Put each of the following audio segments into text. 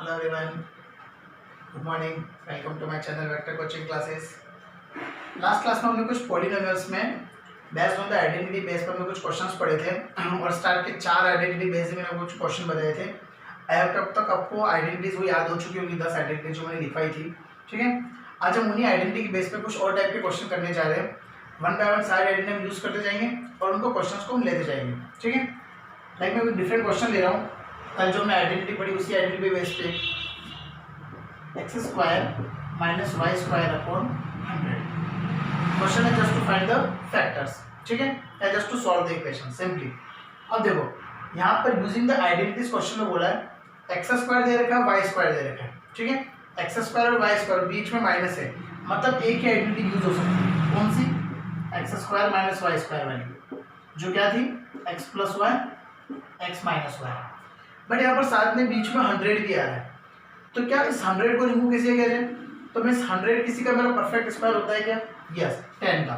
Hello everyone, good morning. Welcome to my channel vector coaching classes. Last class में हमने कुछ polynomials में based on the identity base पर हमने कुछ क्वेश्चंस पढ़े थे और स्टार्ट के 4 आइडेंटिटी बेस में मैंने कुछ क्वेश्चन बताए थे। आई होप तब तक आपको आइडेंटिटीज वो याद हो चुकी होगी, 10 आइडेंटिटी जो मैंने लिखवाई थी। ठीक है, आज हम उन्हीं आइडेंटिटी के बेस पर कुछ और टाइप के क्वेश्चन करने जा रहे हैं। वन बाय वन सारे आइडेंटिटी हम यूज़ करते जाएंगे और उनको क्वेश्चन को हम लेते जाएंगे। ठीक है, लाइक मैं कोई डिफरेंट क्वेश्चन ले रहा हूँ। कल जो मैं आइडेंटिटी पढ़ी उसी आइडेंटिटी बेस पे x square minus y square upon 100। Question है just to find the factors. ठीक है, या just to solve the equation simply. अब देखो यहाँ पर यूजिंग द आइडेंटिटीज क्वेश्चन में बोला है एक्स स्क्वायर दे रखा है, वाई स्क्वायर दे रखा है। ठीक है, एक्स स्क्वायर और वाई स्क्वायर बीच में माइनस है, मतलब एक ही आइडेंटिटी यूज हो सकती है। कौन सी? X square minus y square वाली, जो क्या थी x plus y x minus y. But यहाँ पर साथ में बीच में 100 भी आ रहा है, तो क्या इस 100 को रिमूव कैसे कह रहे हैं? तो मैं इस 100 किसी का मेरा परफेक्ट स्क्वायर होता है क्या? यस, 10 का।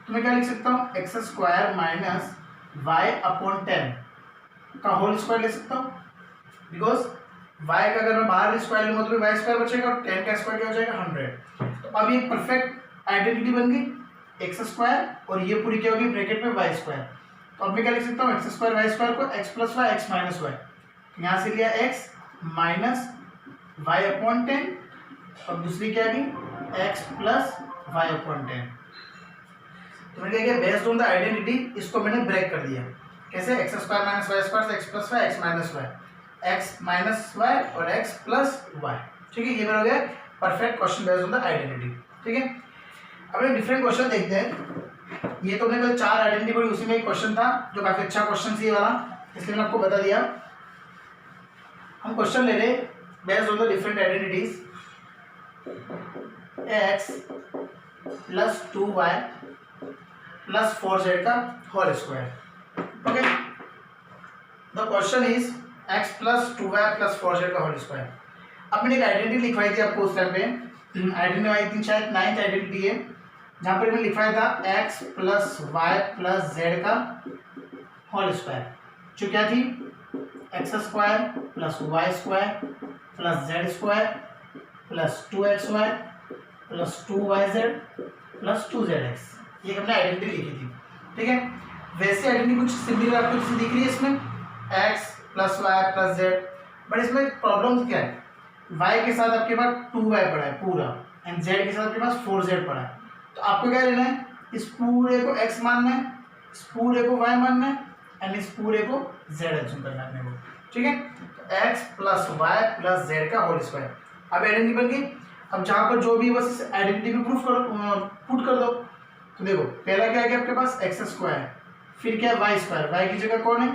तो मैं क्या लिख सकता हूँ? X square minus y upon 10 का होल स्क्वायर ले सकता हूँ, बिकॉज वाई का अगर मैं बाहर स्क्वायर लूँगा तो वाई स्क्वायर बचेगा और 10 का स्क्वायर क्या हो जाएगा? 100। तो अब ये परफेक्ट आइडेंटिटी बन गई एक्स स्क्वायर और ये पूरी क्या होगी ब्रैकेट में वाई स्क्वायर। तो अब मैं क्या लिख सकता हूँ? एक्स स्क्वायर वाई स्क्वायर को x plus y x minus y, यहाँ से लिया एक्स माइनस वाई अपॉन 10 और दूसरी क्या भी एक्स प्लस वाई अपॉन 10। तो मैंने क्या किया, बेस्ड ऑन द आइडेंटिटी इसको मैंने ब्रेक कर दिया। कैसे? X square minus y square से x plus y x minus y, x minus y और एक्स प्लस वाई। ठीक है, ये मेरा हो गया perfect question based on the identity. ठीक है, अब एक डिफरेंट क्वेश्चन देखते हैं। ये तो मैंने कल 4 आइडेंटिटी पढ़ी, उसी में एक क्वेश्चन था जो काफी अच्छा क्वेश्चन था ये वाला, इसलिए मैंने आपको बता दिया। हम क्वेश्चन ले रहे based on the different identities x plus 2y plus 4z का whole square. Okay, the question is x plus 2y plus 4z का whole square. अब मैंने एक आइडेंटिटी लिखवाई थी आपको उस टाइम पे, आइडेंटिटी आई थी शायद 9th आइडेंटिटी है, जहाँ पर मैंने लिखवाया था x plus y plus z का होल स्क्वायर, जो क्या थी x square plus y square plus z square plus 2xy plus 2yz plus 2zx। ये हमने आइडेंटिटी लिखी थी। ठीक है, वैसे आइडेंटिटी कुछ सिमिलर आपको जैसे दिख रही है इसमें x plus y plus z, but इसमें प्रॉब्लम क्या है? y के साथ आपके पास 2y पड़ा है पूरा एंड z के साथ आपके पास 4z पड़ा है। तो आपको क्या लेना है? इस पूरे को x मानना है, इस पूरे को y मानना है एंड इस पूरे को z एज्यूम करना है अपने को। ठीक है, तो x plus y plus z का होल स्क्वायर। अब आइडेंटिटी बन गई। अब जहाँ पर जो भी बस इस आइडेंटिटी में प्रूफ करो, पुट कर दो। तो देखो पहला क्या है आपके पास एक्स स्क्वायर, फिर क्या है वाई स्क्वायर, वाई की जगह कौन है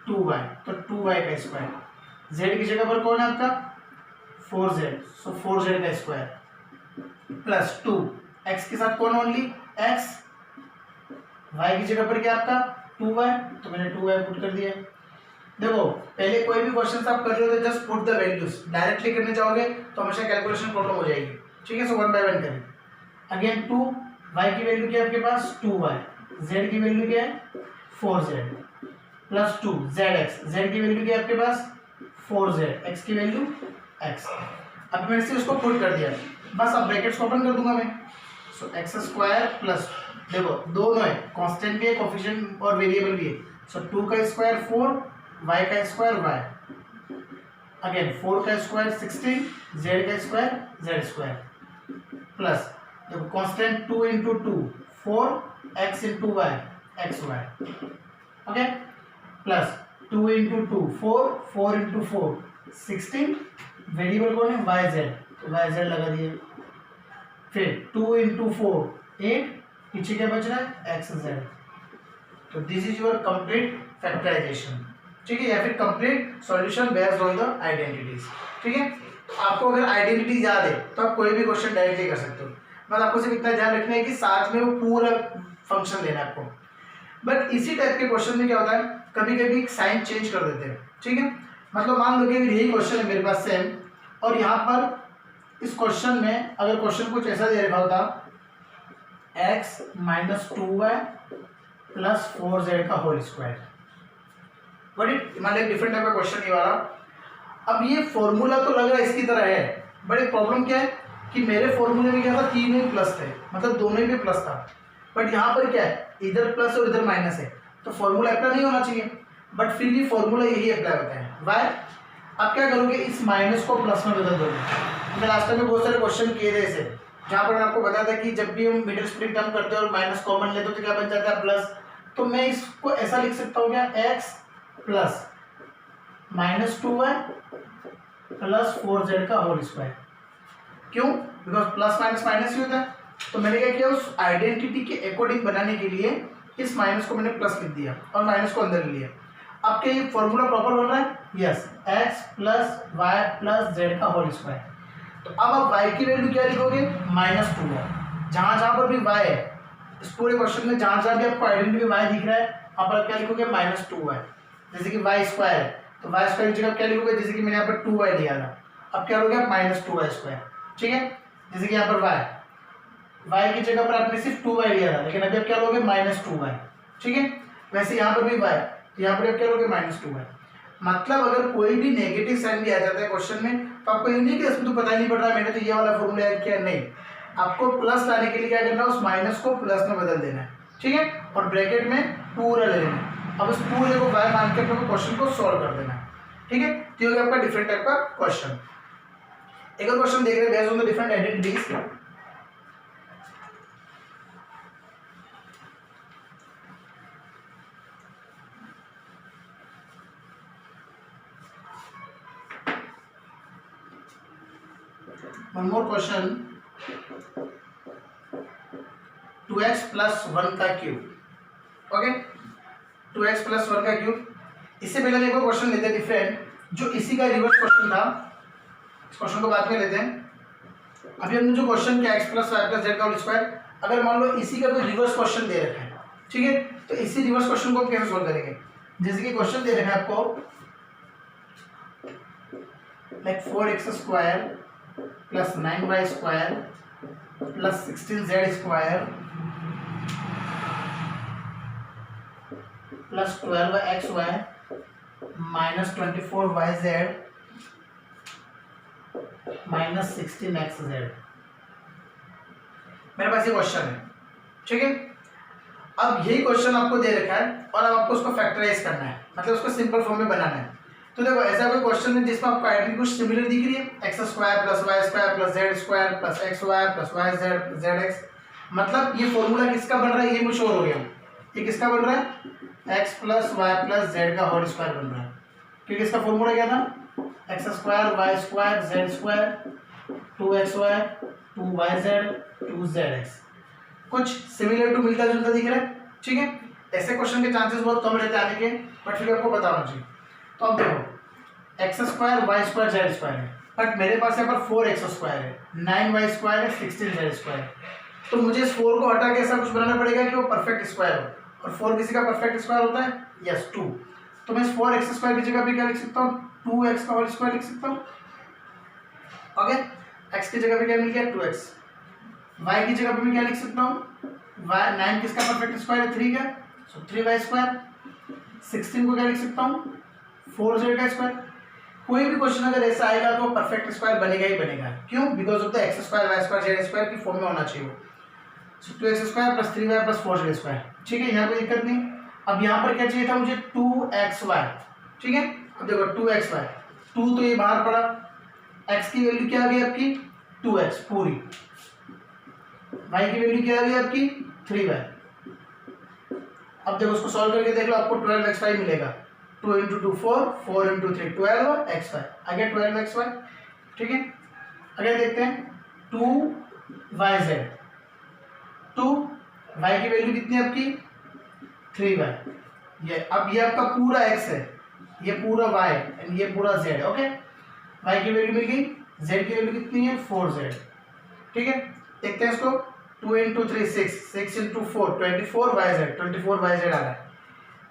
2y, तो 2y का स्क्वायर, जेड की जगह पर कौन है आपका 4z, सो 4z का स्क्वायर प्लस 2 एक्स के साथ कौन ओनली x, वाई की जगह पर क्या आपका 2y, तो मैंने 2y पुट कर दिया। देखो पहले कोई भी क्वेश्चन आप कर रहे हो तो just put the values, directly करने जाओगे तो हमेशा कैलकुलेशन प्रॉब्लम हो जाएगी। ठीक है, सो वन बाय वन करें। अगेन 2 y की वैल्यू क्या है आपके पास 2y, z की वैल्यू क्या है 4z प्लस 2 zx, z की वैल्यू क्या है आपके पास 4z, x की वैल्यू x। अब मैंने से उसको पुट कर दिया, बस अब ब्रैकेट्स को ओपन कर दूंगा मैं। सो एक्स स्क्वायर प्लस, देखो दोनों है, कांस्टेंट भी है कोफिशिएंट और वेरिएबल भी है। सो 2 का स्क्वायर 4, y का स्क्वायर y, अगेन 4 का स्क्वायर 16, z का स्क्वायर z स्क्वायर प्लस देखो constant 2 into 2 4 x into y x y, okay, plus 2 into 2 4 4 into 4 16, variable कौन है y z, तो y z लगा दिए। फिर 2 इंटू 4 8, पीछे क्या बच रहा है x z। तो this is your complete factorisation. ठीक है, या फिर complete solution based on the identities. ठीक है, तो आपको अगर आइडेंटिटी याद है तो आप कोई भी क्वेश्चन डायरेक्टली कर सकते हो, बस आपको सिर्फ इतना ध्यान रखना है कि साथ में वो पूरा फंक्शन लेना है आपको। बट इसी टाइप के क्वेश्चन में क्या होता है, कभी कभी साइन चेंज कर देते हैं। ठीक है, मतलब मान लो कि यही क्वेश्चन है मेरे पास सेम, और यहाँ पर इस क्वेश्चन में अगर क्वेश्चन कुछ ऐसा दे रखा होता x minus 2y plus 4z का होल स्क्वायर, बट मान लो डिफरेंट टाइप का क्वेश्चन ये वाला, अब ये फॉर्मूला तो लग रहा है इसकी तरह है, बट एक प्रॉब्लम क्या है कि मेरे फॉर्मूले में क्या था, तीनों ही प्लस थे, मतलब दोनों ही पे प्लस था, बट यहाँ पर क्या है, इधर प्लस और इधर माइनस है, तो फॉर्मूला अप्लाई नहीं होना चाहिए, बट फिर भी फॉर्मूला यही अप्लाई होता है। वाई? आप क्या करोगे, इस माइनस को प्लस में बदल दोगे। मैंने लास्ट टाइम में बहुत सारे क्वेश्चन किए थे ऐसे, जहाँ पर मैंने आपको बताया था कि जब भी हम मिडिल स्प्लिट टर्म करते हैं और माइनस कॉमन लेते हो तो क्या बन जाता है, प्लस। तो मैं इसको ऐसा लिख सकता हूँ क्या, x plus -2y plus 4z का होल स्क्वायर। क्यों? बिकॉज प्लस माइनस माइनस ही होता है। तो मैंने क्या किया, उस आइडेंटिटी के अकॉर्डिंग बनाने के लिए इस माइनस को मैंने प्लस लिख दिया और माइनस को अंदर ले लिया। अब क्या ये फॉर्मूला प्रॉपर बन रहा है? Yes, x plus y plus z का होल स्क्वायर। तो अब आप y की वैल्यू क्या लिखोगे, -2y। जहाँ जहाँ पर भी y है इस पूरे क्वेश्चन में, जहाँ जहाँ भी आपको आइडेंटिटी y दिख रहा है, वहाँ पर आप क्या लिखोगे, -2y। जैसे कि y स्क्वायर है तो y स्क्वायर की जगह क्या लिखोगे, जैसे कि मैंने यहाँ पर 2y लिया था, अब क्या हो गया, -2y स्क्वायर। ठीक है, जैसे कि यहाँ पर y की जगह पर आपने सिर्फ 2y लिया था, लेकिन अभी आप क्या लोगे, -2y। ठीक है, वैसे यहाँ पर भी y, तो यहाँ पर आप क्या लोगे, -2y। मतलब अगर कोई भी नेगेटिव साइन भी आ जाता है क्वेश्चन में, तो आपको ये नहीं कि इसमें तो पता ही नहीं पड़ रहा मैंने तो ये वाला फॉर्मूला ऐड किया, नहीं, आपको प्लस लाने के लिए क्या करना है, उस माइनस को प्लस में बदल देना है। ठीक है, और ब्रैकेट में पूरा ले लेना है। अब इस पूरे को y मान के अपने क्वेश्चन को सॉल्व कर देना है। ठीक है, तो ये हो गया आपका डिफरेंट टाइप का क्वेश्चन। एक और क्वेश्चन देख रहे हैं, based on the different identities. One more question, 2x plus 1 का क्यूब। ओके, 2x plus 1 का क्यूब। इससे पहले एक और क्वेश्चन लेते हैं डिफरेंट, जो इसी का रिवर्स क्वेश्चन था। इस क्वेश्चन को बाद में लेते हैं। अभी हमने जो क्वेश्चन किया x plus y plus z का होल स्क्वायर, अगर मान लो इसी का कोई रिवर्स क्वेश्चन दे रखा है, ठीक है, तो इसी रिवर्स क्वेश्चन को हम कैसे सोल्व करेंगे। जैसे कि क्वेश्चन दे रखा है आपको, like 4x square plus 9y square plus 16z square plus 12xy minus 24yz minus 16xz। मेरे पास ये क्वेश्चन है। ठीक है, अब यही क्वेश्चन आपको दे रखा है और अब आपको उसको फैक्टराइज करना है, मतलब उसको सिंपल फॉर्म में बनाना है। तो देखो, ऐसा कोई क्वेश्चन है जिसमें आपको आइडेंटिटी कुछ सिमिलर दिख रही है, x square plus y square plus z square plus x y plus y z plus z x. मतलब ये फॉर्मूला किसका बन रहा है, ये मुझे हो गया, ये किसका बन रहा है, x plus y plus z का होल स्क्वायर बन रहा है। क्योंकि इसका फॉर्मूला क्या था, x square y square z square 2xy 2yz 2zx। कुछ सिमिलर टू मिलता जुलता दिख रहा है। ठीक है, ऐसे क्वेश्चन के चांसेस बहुत कम रहते हैं आने के, बट फिर आपको बताना चाहिए। तो अब देखो, x square y square z square है, बट मेरे पास यहाँ पर 4x स्क्वायर है, 9y स्क्वायर है, 16z स्क्वायर। तो मुझे इस 4 को हटा के ऐसा कुछ बनाना पड़ेगा कि वो परफेक्ट स्क्वायर हो, और 4 किसी का परफेक्ट स्क्वायर होता है, यस 2। तो मैं इस 4x स्क्वायर की जगह पे क्या लिख सकता हूँ, 2x का होल स्क्वायर लिख सकता हूँ। ओके, x की जगह पे क्या मिल गया, 2x। y की जगह पे मैं क्या लिख सकता हूँ, 9 किसका परफेक्ट स्क्वायर है, 3 का, सो 3y स्क्वायर। 16 को क्या लिख सकता हूँ, 4z का स्क्वायर। कोई भी क्वेश्चन अगर ऐसा आएगा तो परफेक्ट स्क्वायर बनेगा ही बनेगा। क्यों? Because of the x square y square z square की फॉर्म में होना चाहिए वो। So 2x square plus 3y plus 4z square. ठीक है, यहाँ कोई दिक्कत नहीं। अब यहाँ पर क्या चाहिए था मुझे, 2xy। ठीक है, अब देखो 2xy, 2 तो ये बाहर पड़ा, x की वैल्यू क्या आ गई आपकी, 2x पूरी, y की वैल्यू क्या आ गई आपकी, 3y। अब देखो उसको सॉल्व करके देख लो, आपको 12xy मिलेगा। 2 इंटू 2 4, 4 इंटू 3 12xy, आगे 12xy। ठीक है, आगे देखते हैं 2yz, 2y की वैल्यू कितनी है आपकी, 3y। ये अब ये आपका पूरा x है, ये पूरा y एंड ये पूरा z। ओके, y की वैल्यू मिल गई, z की वैल्यू कितनी है, 4z। ठीक है, देखते हैं इसको, 2 इंटू 3 6, 6 इंटू 4 24yz, 24yz आ रहा है।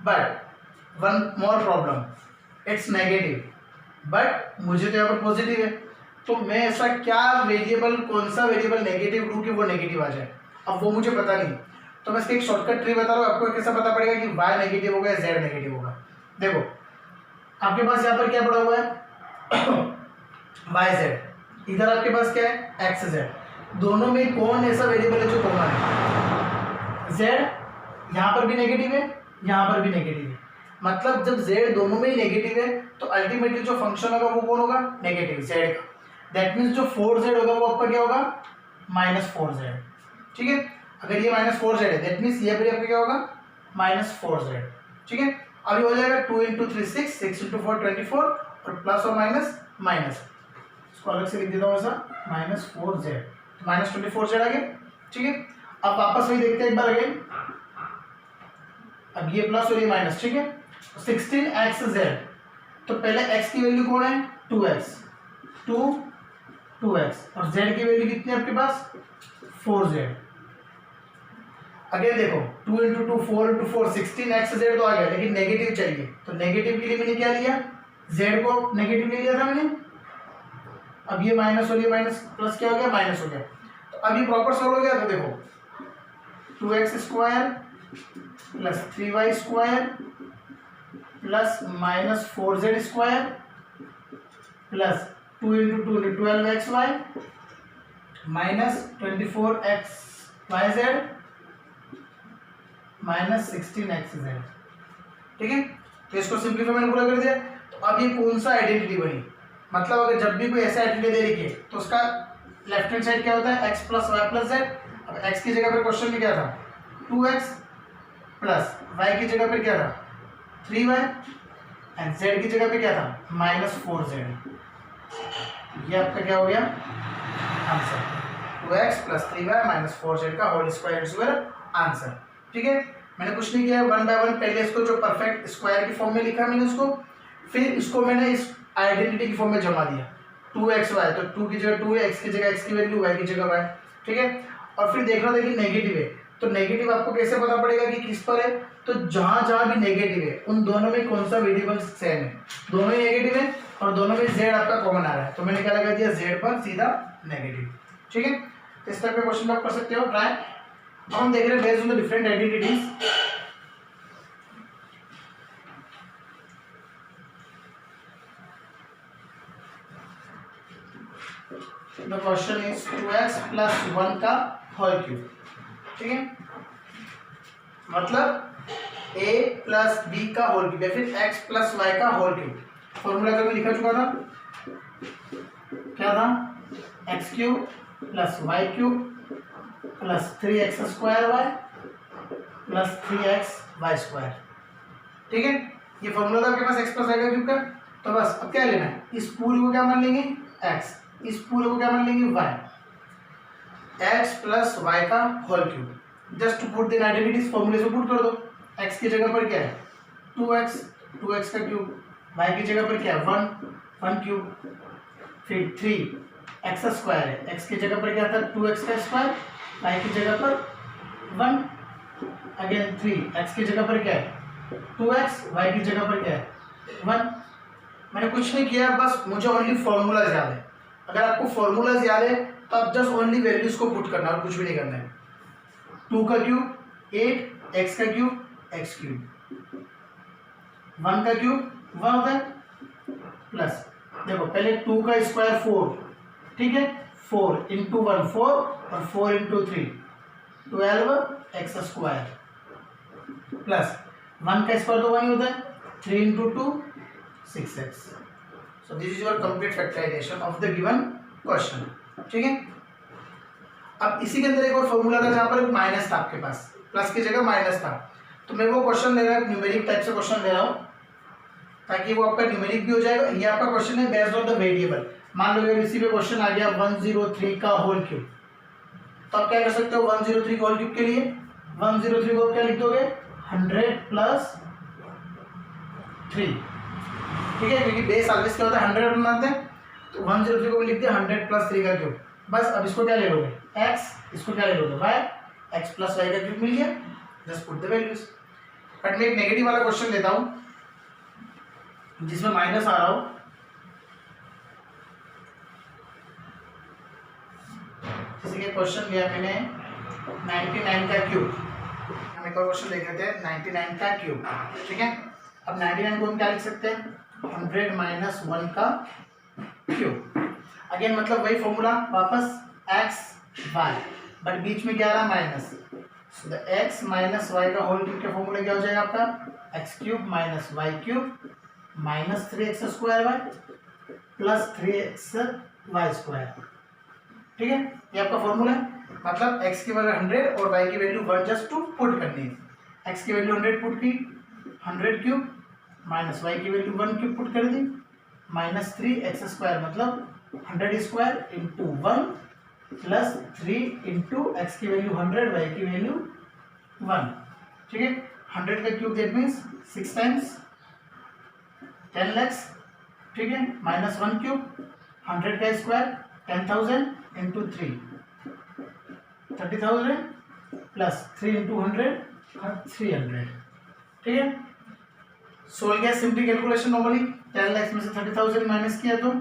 But one more problem, it's negative, but मुझे तो यहाँ पर पॉजिटिव है। तो मैं ऐसा क्या वेरिएबल, कौन सा वेरिएबल नेगेटिव लूँ कि वो नेगेटिव आ जाए, अब वो मुझे पता नहीं। तो मैं इसका एक शॉर्टकट ट्री बता रहा हूँ, आपको कैसा पता पड़ेगा कि y नेगेटिव होगा या z नेगेटिव होगा। देखो आपके पास यहाँ पर क्या पड़ा हुआ है, वाई जेड, इधर आपके पास क्या है एक्स जेड, दोनों में कौन ऐसा वेरिएबल है जो कॉमन है, जेड, यहाँ पर भी नेगेटिव है, यहाँ पर भी नेगेटिव है, मतलब जब जेड दोनों में ही नेगेटिव है तो अल्टीमेटली जो फंक्शन होगा वो कौन होगा, नेगेटिव जेड का। दैट मीन्स जो 4z होगा वो आपका क्या होगा, -4z, ठीक है। अगर ये -4z है दैट मीन्स ये भी आपका क्या होगा, -4z, ठीक है। अभी हो जाएगा 2 × 3 6, 6 × 4 24, और प्लस और माइनस माइनस, इसको अलग से लिख देता हूँ ऐसा, -4z, -24z आ गया, ठीक है। अब वापस वही देखते हैं एक बार अगेन, अब ये प्लस और ये माइनस, ठीक है। 16xz, तो पहले x की वैल्यू कौन है, 2x, 2x, और z की वैल्यू कितनी है आपके पास, 4z। अगेन देखो 2 × 2 4 × 4 16xz तो आ गया, लेकिन नेगेटिव चाहिए, तो नेगेटिव के लिए मैंने क्या लिया, z को नेगेटिव ले लिया था मैंने। अब ये माइनस और ये माइनस प्लस क्या हो गया, माइनस हो गया। तो अब ये प्रॉपर सॉल्व हो गया, तो देखो 2x² plus 3y² plus -4z² plus 2 × 2 12xy -24xyz -16xz, ठीक है। तो इसको सिंप्लीफाई मैंने पूरा कर दिया। तो अब ये कौन सा आइडेंटिटी बनी, मतलब अगर जब भी कोई ऐसा आइडेंटिटी दे रखी है तो उसका लेफ्ट हैंड साइड क्या होता है, x + y + z। अब x की जगह पर क्वेश्चन में क्या था, 2x प्लस y की जगह पर क्या था, 3y, एंड z की जगह पे क्या था, -4z। ये आपका क्या हो गया आंसर, 2x + 3y - 4z का whole square is your answer, ठीक है। मैंने कुछ नहीं किया, 1 बाय 1 पहले इसको जो परफेक्ट स्क्वायर की फॉर्म में लिखा मैंने उसको, फिर इसको मैंने इस आइडेंटिटी की फॉर्म में जमा दिया, 2xy, तो 2 की जगह 2 है, x की जगह x की वैल्यू, y की जगह y, ठीक है। और फिर देखना था कि नेगेटिव है, तो नेगेटिव आपको कैसे पता पड़ेगा कि किस पर है, तो जहां जहां भी नेगेटिव है उन दोनों में कौन सा वेरिएबल सेम है, दोनों ही नेगेटिव है और दोनों में z आपका कॉमन आ रहा है, तो मैंने क्या लगा दिया, z पर सीधा नेगेटिव, ठीक है। तो इस टाइप के क्वेश्चन आप कर सकते हो ट्राई। अब हम देख रहे हैं based on the different identities. The question is 2x + 1 का होल क्यूब, ठीक है, मतलब a + b का होल क्यूब या फिर x + y का होल क्यूब। फॉर्मूला कभी लिखा चुका था, क्या था, x³ + y³ + 3x² + 3xy², ठीक है। ये फॉर्मूला था आपके पास x + y का क्यूब का। तो बस अब क्या लेना है, इस पूरे को क्या मान लेंगे x, इस पूरे को क्या मान लेंगे y, x + y का whole cube. Just to put the identities, फॉर्मूले से पुट कर दो। x की जगह पर क्या है 2x, 2x का क्यूब, y की जगह पर क्या है 1, 1 क्यूब, फिर 3x² है, x की जगह पर क्या था 2x², y की जगह पर 1, अगेन 3x की जगह पर क्या है 2x, y की जगह पर क्या है 1। मैंने कुछ नहीं किया, बस मुझे ओनली फॉर्मूलाज याद है। अगर आपको फॉर्मूलाज याद है तो आप जस्ट ओनली वैल्यूज को पुट करना और कुछ भी नहीं करना है। 2 का क्यूब 8, x का क्यूब x³, 1 का क्यूब 1 होता है, प्लस देखो पहले 2 का स्क्वायर 4, ठीक है, 4 × 1 4 और 4 × 3 12x² प्लस 1 का स्क्वायर तो 1 ही होता है, 3 × 2 6x। So this is your complete factorisation of the given question, ठीक है। अब इसी के अंदर एक और फॉर्मूला था जहां पर माइनस था आपके पास, प्लस की जगह माइनस था, तो मैं वो क्वेश्चन ले रहा हूँ, न्यूमेरिक टाइप से क्वेश्चन ले रहा हूँ ताकि वो आपका न्यूमेरिक भी हो जाएगा। ये आपका क्वेश्चन है बेस्ड ऑन द वेरिएबल। मान लो अगर इसी पे क्वेश्चन आ गया 103 का होल क्यूब, तो आप क्या कर सकते हो 103 का होल क्यूब के लिए 103 को क्या लिख दोगे 100 + 3, ठीक है, क्योंकि बेस ऑलवेज क्या होता है 100 बनाते हैं, तो 103 को लिख दिया 100 + 3 का क्यूब। बस अब इसको क्या ले लोगे x, इसको क्या ले लोगे y, x + y का क्यूब मिल गया, just put the values. But मैं एक नेगेटिव वाला क्वेश्चन लेता हूँ जिसमें माइनस आ रहा हो। जैसे कि क्वेश्चन लिया मैंने 99 का क्यूब, हम एक और क्वेश्चन लेके थे 99 का क्यूब, ठीक है। अब 99 को हम क्या लिख सकते हैं 100 - 1 का क्यूब। अगेन मतलब वही फॉर्मूला वापस एक्स वाई, बट बीच में क्या आ रहा minus, so the x minus y का होल क्यूब का फॉर्मूला क्या हो जाएगा आपका, x cube minus y cube minus 3x square y plus 3x y square. ठीक है, ये आपका फॉर्मूला है। मतलब x की वैल्यू 100 और y की वैल्यू 1 जस्ट टू पुट करनी है। x की वैल्यू 100 पुट की, 100 क्यूब माइनस y की वैल्यू 1 क्यूब पुट कर दी, माइनस 3x स्क्वायर मतलब 100 square into 1 plus 3 into x की वैल्यू 100 y की वैल्यू 1। ठीक है, 100 का cube that means 6 times 10 lakhs। ठीक है, माइनस 1 क्यूब 100 का स्क्वायर 10,000 इंटू 3 30,000 प्लस 3 इंटू 100 300। ठीक है, सोल्व किया सिंपली कैलकुलेशन नॉर्मली 10 lakhs में से 30,000 माइनस किया तो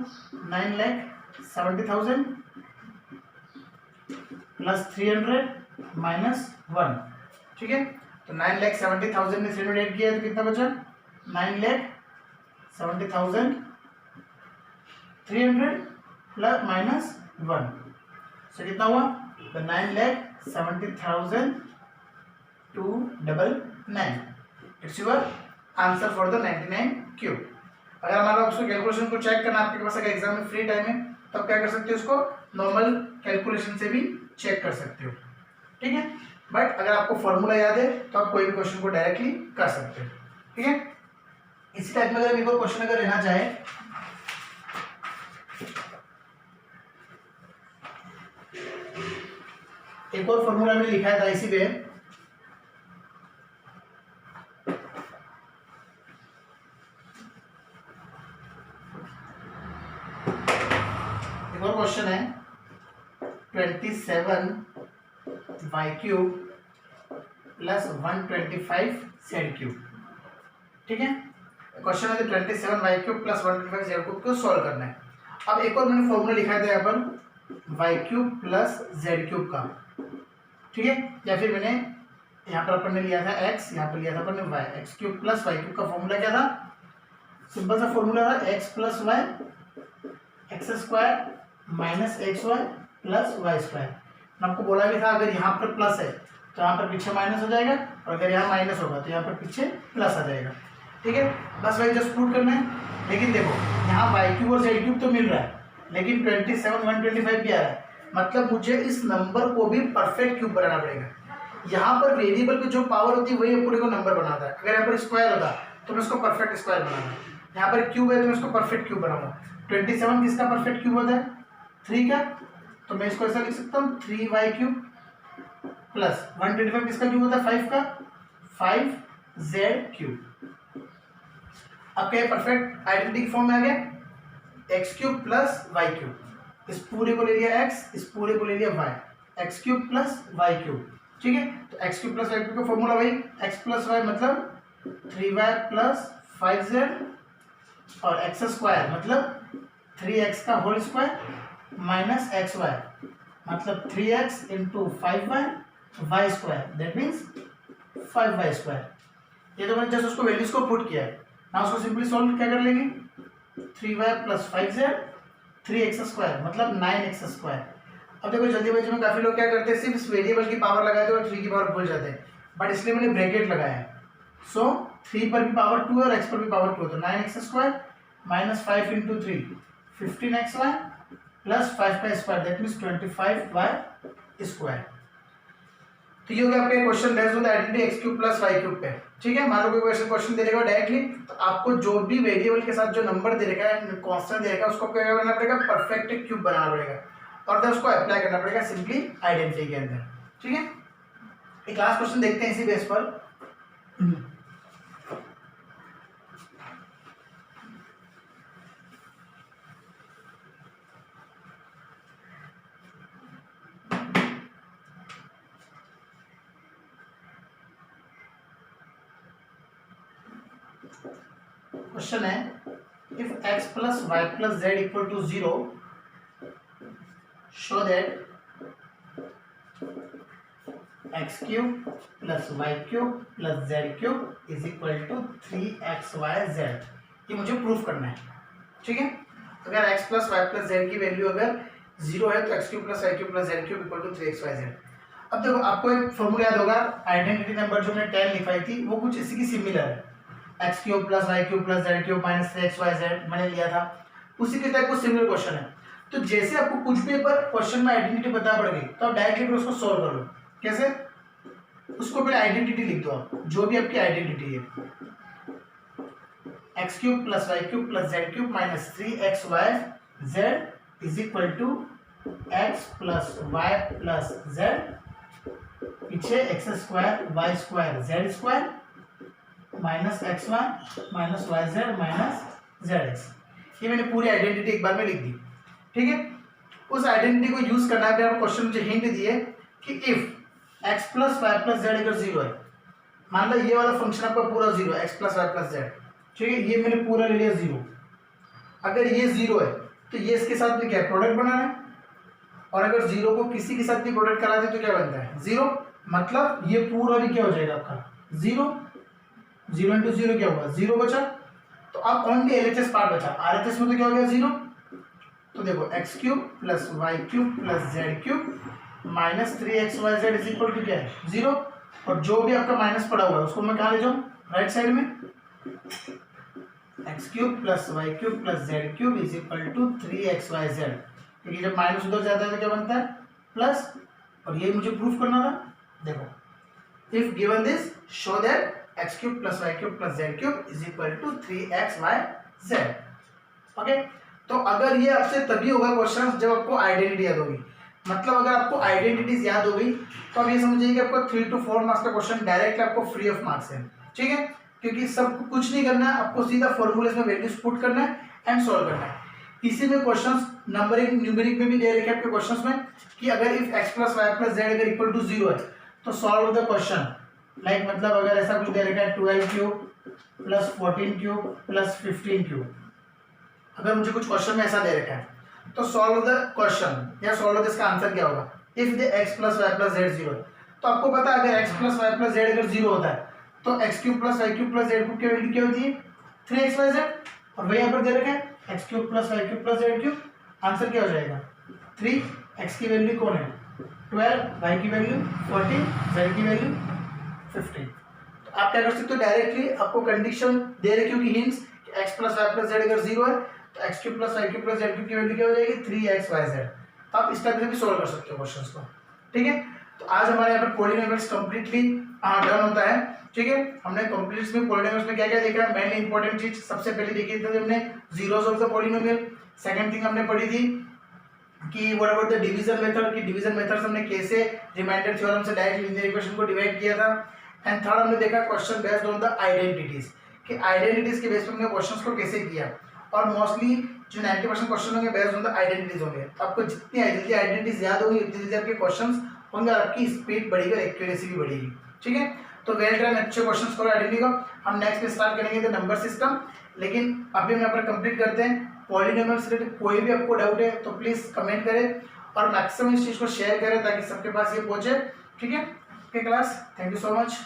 9,70,000 प्लस 300 माइनस 1। ठीक है, तो 9,70,000 में 300 ऐड किया तो कितना बचा, 9,70,000 300 प्लस माइनस 1, सो कितना हुआ, तो 9,70,299। It's your answer for the 99 cube. अगर हमारा उसको कैलकुलेशन को चेक करना आपके पास अगर एग्जाम में फ्री टाइम है तब क्या कर सकते हो, उसको नॉर्मल कैलकुलेशन से भी चेक कर सकते हो। ठीक है, बट अगर आपको फॉर्मूला याद है तो आप कोई भी क्वेश्चन को डायरेक्टली कर सकते हो। ठीक है, इसी टाइप में अगर एक और क्वेश्चन अगर रहना चाहे, एक और फॉर्मूला में लिखा था इसी पे, एक और क्वेश्चन है 27y cube plus 125 z cube. ठीक है, क्वेश्चन है 27y cube plus 125 z cube को सॉल्व करना है। अब एक और मैंने फॉर्मूला लिखा था यहाँ पर y cube plus z cube का। ठीक है, या फिर मैंने यहाँ पर अपन ने लिया था x, यहाँ पर लिया था अपन ने y, x cube plus y cube का फॉर्मूला क्या था, सिंपल सा फॉर्मूला था x plus y x square minus x y plus y square. मैं आपको बोला भी था अगर यहाँ पर प्लस है तो यहाँ पर पीछे माइनस हो जाएगा, और अगर यहाँ माइनस होगा तो यहाँ पर पीछे प्लस आ जाएगा। ठीक है, बस वही जस्ट प्रूव करना है। लेकिन देखो यहाँ वाई क्यूब और जेड क्यूब तो मिल रहा है, लेकिन 27 125 भी आ रहा है, मतलब मुझे इस नंबर को भी परफेक्ट क्यूब बनाना पड़ेगा। यहाँ पर वेरिएबल की जो पावर होती है वही पूरे को नंबर बनाता है। अगर यहाँ पर स्क्वायर होता तो मैं उसको परफेक्ट स्क्वायर बनाऊंगा, यहाँ पर क्यूब है तो मैं उसको परफेक्ट क्यूब बनाऊंगा। 27 किसका परफेक्ट क्यूब होता है, 3 का, तो मैं इसको ऐसा लिख सकता हूँ 3y क्यूब प्लस 125 किसका क्यूब होता है, 5 का, 5z क्यूब। अब क्या परफेक्ट आइडेंटिटी फॉर्म में आ गया, x cube plus y cube, इस पूरे को ले लिया x, इस पूरे को ले लिया y, x cube plus y cube. ठीक है, तो x cube plus y cube का फॉर्मूला वही x प्लस वाई मतलब 3y प्लस 5z और एक्स स्क्वायर मतलब 3x का whole square minus x y मतलब 3x into 5y y square that means 5y square. ये तो मैंने जस्ट उसको वैल्यूज को पुट किया है ना, उसको सिंपली सॉल्व क्या कर लेंगे, 3y plus 5z 3x square मतलब 9x स्क्वायर। अब देखो जल्दीबाजी में काफी लोग क्या करते हैं, सिर्फ इस वेरिएबल की पावर लगाते हैं और 3 की पावर भूल जाते हैं, बट इसलिए मैंने ब्रैकेट लगाया है। सो 3 पर भी पावर 2 है और x पर भी पावर 2 है, तो 9x square minus 5 into 3 15xy plus 5 का square that means 25y square. तो ये हो गया आपका question based on the identity x cube plus y cube पे। ठीक है, मान लो कोई क्वेश्चन दे देगा डायरेक्टली, तो आपको जो भी वेरिएबल के साथ जो नंबर दे रखा है, कांस्टेंट दे रखा है, उसको क्या करना पड़ेगा, परफेक्ट क्यूब बनाना पड़ेगा और फिर उसको अप्लाई करना पड़ेगा सिंपली आइडेंटिटी के अंदर। ठीक है, एक लास्ट क्वेश्चन देखते हैं इसी बेस पर। क्वेश्चन है if x plus y plus z equal to 0 show that x cube plus y cube plus z cube is equal to 3xyz। ये मुझे प्रूफ करना है। ठीक है, अगर x plus y plus z की वैल्यू अगर 0 है तो x cube plus y cube plus z cube equal to 3xyz। अब देखो आपको एक फॉर्मूला याद होगा, आइडेंटिटी नंबर जो मैंने 10 लिखाई थी वो कुछ इसी की सिमिलर है, x cube plus y cube plus z cube minus 3xyz मैंने लिया था, उसी के टाइप को सिमिलर क्वेश्चन है। तो जैसे आपको कुछ भी पर क्वेश्चन में आइडेंटिटी पता पड़ गई तो आप डायरेक्टली उसको सॉल्व कर लो। कैसे? उसको पहले आइडेंटिटी लिख दो आप, जो भी आपकी आइडेंटिटी है, x cube plus y cube plus z cube minus 3xyz is equal to x plus y plus z, पीछे x square y square z square minus x y minus y z minus z x. ये मैंने पूरी identity एक बार में लिख दी। ठीक है, उस आइडेंटिटी को यूज करना है। क्वेश्चन मुझे हिंट दिए कि if x plus y plus z अगर 0 है, मान लो ये वाला फंक्शन आपका पूरा 0 है, x plus y plus z, ठीक है, ये मैंने पूरा ले लिया 0। अगर ये 0 है तो ये इसके साथ में क्या है, प्रोडक्ट बनाना है, और अगर 0 को किसी के साथ भी प्रोडक्ट करा दे तो क्या बनता है, 0। मतलब ये पूरा भी क्या हो जाएगा आपका 0, 0 इंटू 0 क्या होगा, 0 बचा। तो अब ओनली एलएचएस पार्ट बचा, आरएचएस में तो क्या हो गया 0। तो देखो x cube plus y cube plus z cube minus 3xyz is equal to क्या है, 0। और जो भी आपका माइनस पड़ा हुआ है उसको मैं कहाँ ले जाऊँ, राइट साइड में, x cube plus y cube plus z cube is equal to 3xyz, क्योंकि जब माइनस उधर जाता है तो क्या बनता है, प्लस। और ये मुझे प्रूफ करना था। देखो if given this show that x cube plus y cube plus z cube is equal to 3xyz। Okay, तो अगर ये आपसे तभी होगा क्वेश्चन जब आपको आइडेंटिटी याद होगी। मतलब अगर आपको आइडेंटिटीज याद होगी तो आप ये समझिए कि आपको 3 to 4 मार्क्स का क्वेश्चन डायरेक्ट आपको फ्री ऑफ मार्क्स है। ठीक है, क्योंकि सब कुछ नहीं करना है, आपको सीधा फॉर्मूलेस में वैल्यूज पुट करना है एंड सॉल्व करना है। इसी में क्वेश्चंस नंबरिंग न्यूमेरिक में भी दे रखे आपके क्वेश्चंस में कि अगर if x plus y plus z अगर इक्वल टू 0 है तो सॉल्व द क्वेश्चन। लाइक मतलब अगर ऐसा कुछ दे रखा है 12 cube plus 14 cube plus 15 cube, अगर मुझे कुछ क्वेश्चन में ऐसा दे रखा है तो सॉल्व द क्वेश्चन या सॉल्व द इसका आंसर क्या होगा, if the x plus y plus z 0 है। तो आपको पता है अगर x plus y plus z अगर 0 होता है तो x cube plus y cube plus z cube की वैल्यू क्या होती है, 3xyz। और वही यहाँ पर दे रखा है x cube plus y cube plus z cube, answer क्या हो जाएगा 3। एक्स की वैल्यू कौन है 12, वाई की वैल्यू 14, जेड की वैल्यू 15। तो आप क्या कर सकते हो, डायरेक्टली आपको कंडीशन दे रखी होगी hints, x plus y plus z अगर 0 है तो x cube plus y cube plus z cube की वैल्यू क्या हो जाएगी 3xyz। तो आप इस टाइप से भी सॉल्व कर सकते हो क्वेश्चंस को। ठीक है, तो आज हमारे यहाँ पर पॉलिनोमियल्स कंप्लीटली डन होता है। ठीक है, हमने कंप्लीट में पॉलिनोमियल्स में क्या क्या देखा है, मेनली इंपॉर्टेंट चीज सबसे पहले देखी थी हमने zeros of the polynomial. Second thing हमने पढ़ी थी कि what about the division method, कि डिवीजन मेथड हमने कैसे रिमाइंडर थ्योरम से डायरेक्ट लीनियर इक्वेशन को डिवाइड किया था। एंड थर्ड हमने देखा question based on the identities, कि आइडेंटिटीज के बेस पर हमने क्वेश्चंस को कैसे किया। और मोस्टली जो 90% क्वेश्चन होंगे बेस्ड ऑन द आइडेंटिटीज होंगे। तो आपको जितनी जल्दी आइडेंटिटीज याद होंगी उतनी जल्दी आपके क्वेश्चंस होंगे और आपकी स्पीड बढ़ेगी और एक्यूरेसी भी बढ़ेगी। ठीक है, तो वेल डन, अच्छे क्वेश्चंस करो आइडेंटिटी का। हम नेक्स्ट में स्टार्ट करेंगे द नंबर सिस्टम, लेकिन अभी हम यहाँ पर कंप्लीट करते हैं पॉलिनोमियल से रिलेटेड। कोई भी आपको डाउट है तो प्लीज कमेंट करें और मैक्सिमम इस चीज को शेयर करें ताकि सबके पास ये पहुंचे। ठीक है, okay class, thank you so much.